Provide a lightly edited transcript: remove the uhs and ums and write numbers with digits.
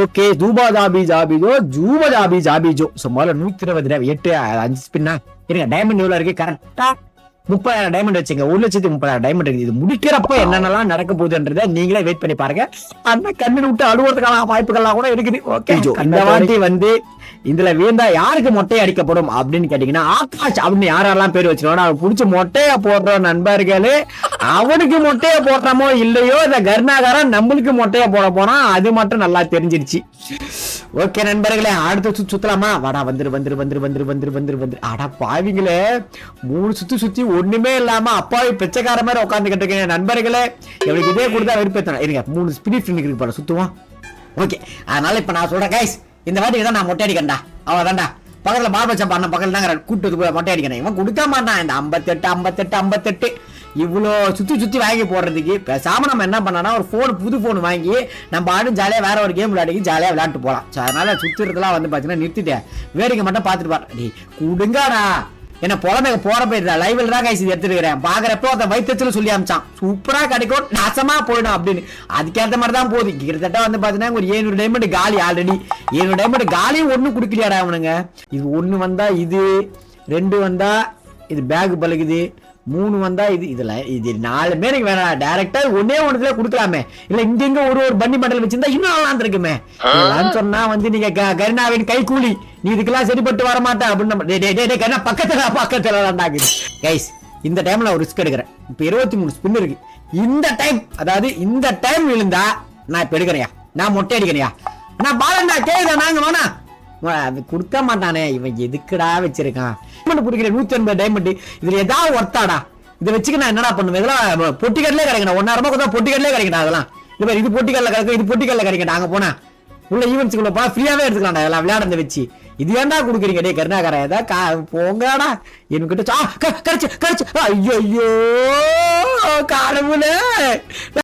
Okay Juba Joby ஜாபிஜோ Juba Joby ஜாபிஜோ சும்மால 120 8 5 ஸ்பின்னா இருங்க. Diamond எவ்வளவு இருக்கு கரெக்டா 30,000 டைமண்ட் வச்சுங்க. 1,30,000 டைமண்ட் இருக்கு. இது முடிக்கிறப்ப என்னென்னலாம் நடக்க போகுதுன்றதை நீங்களே வெயிட் பண்ணி பாருங்க. அந்த கண்ணு விட்டு அழுவுறதுக்கான வாய்ப்புகள்லாம் கூட இருக்குது. ஓகே இந்த வாட்டி வந்து இதுல வீழ்ந்தா யாருக்கு மொட்டை அடிக்கப்படும் அப்படின்னு கேட்டீங்கன்னா ஆகாஷ் அப்படின்னு யாரெல்லாம் பேர் வச்சிருக்கோம் அவன் புடிச்சு மொட்டையா போடுற நண்பர்களே, அவனுக்கு மொட்டையா போடுறமோ இல்லையோ இந்த கருணாகரன் நம்மளுக்கு மொட்டையா போட போனா அது மட்டும் நல்லா தெரிஞ்சிருச்சு. ஓகே நண்பர்களே, அடுத்த சுத்தலாமா? வாடா வந்துரு வந்துரு வந்துரு வந்துரு வந்துரு வந்துரு வந்துரு. அடா பாவிங்களே, 3 சுத்தி ஒண்ணுமே இல்லாம அப்பாவி பிச்சைக்கார மாதிரி உட்காந்துக்கிட்டு இருக்கேன் நண்பர்களே. எவனுக்கு இதே கொடுத்தா வெறுப்பேத்தணும். இருங்க 3 ஸ்பிரிட் இருக்கு போல சுத்துவான். ஓகே அதனால இப்ப நான் சொல்றேன் கைஸ், இந்த வாட்டி தான் நான் மொட்டை அடிக்கண்டா. அவதான்டா பக்கத்துல பாபச்சா பண்ண பக்கத்துல தாங்க கூட்டு மொட்டை அடிக்கணும். இவன் கொடுக்க மாட்டான். இந்த 58 இவ்வளோ சுத்தி வாங்கி போடுறதுக்கு பேசாம நம்ம என்ன பண்ணோம்னா ஒரு போன் புது போன் வாங்கி நம்ம ஆடும் ஜாலியா வேற ஒரு கேம் விளையாடி ஜாலியா விளையாட்டு போலாம். அதனால சுத்துறதுலாம் வந்து பாத்தீங்கன்னா நிறுத்திட்டேன். வேடிக்கை மட்டும் பாத்துட்டு பாரு கொடுங்காடா என்ன புலமைக்கு போறப்ப இருந்தா லைவ்ல தான் கைஸ் எடுத்துருக்கிறேன். பாக்குறப்போ அந்த வைத்தியத்துல சொல்லி அமிச்சான் சூப்பரா கிடைக்கும் நாசமா போயிடும் அப்படின்னு. அதுக்கேற்ற மாதிரி தான் போகுது. கிட்டத்தட்ட வந்து பாத்தீங்கன்னா ஒரு 700 டைமண்ட் காலி. ஆல்ரெடி 700 டைமண்ட் காலியும் ஒண்ணு குடுக்கலையாடா அவனுங்க. இது 1 வந்தா இது 2 வந்தா இது பேக் பழகுது 3 வந்தா இதுல இது 4 பேருக்கு வேணாம். டைரக்டா ஒன்னே ஒண்ணுல குடுக்கலாமே. இல்ல இங்க ஒரு பண்டி மண்டல் வச்சிருந்தா இன்னும் நல்லா இருக்குமே. சொன்னா வந்து நீங்க கருணாவின் கை கூலி, நீ இதுக்கெல்லாம் சரிப்பட்டு வர மாட்டேன் அப்படின்னு பக்கத்துல கைஸ். இந்த டைம்ல ஒரு ரிஸ்க் எடுக்கிறேன். இப்ப 23 ஸ்பின் இருக்கு. இந்த டைம் விழுந்தா நான் இப்ப எடுக்கிறையா, நான் மொட்டை அடிக்கிறையா, நான் பாலண்டா கேக்குதா நாங்க வேணா குடுக்க மாட்டானே. இவன் எதுக்குடா வச்சிருக்கான்? 150 டைமண்ட் இதுல ஏதாவது ஒர்த்தாடா? இதை வச்சுக்க நான் என்னடா பண்ணுவேன்? இதெல்லாம் பொட்டிக்கடலே கிடைக்கணும். 1,000 ரூபாய் பொட்டிக்கடலே கிடைக்கணும். அதெல்லாம் இது பொட்டிக்கடல கிடைக்கும், இது பொட்டிக்கடல கிடைக்கணும். அங்க போனா உள்ள ஈவெண்ட்ஸ்க்குள்ள ஃப்ரீயாவே எடுத்துக்கலாம்டா. இதெல்லாம் விளையாட வச்சு இது ஏன்டா குடுக்குறீங்க டே கருணாகரா? ஏதாவது போங்கடா என்கிட்ட கரைச்சு. ஐயோ கடவுளே.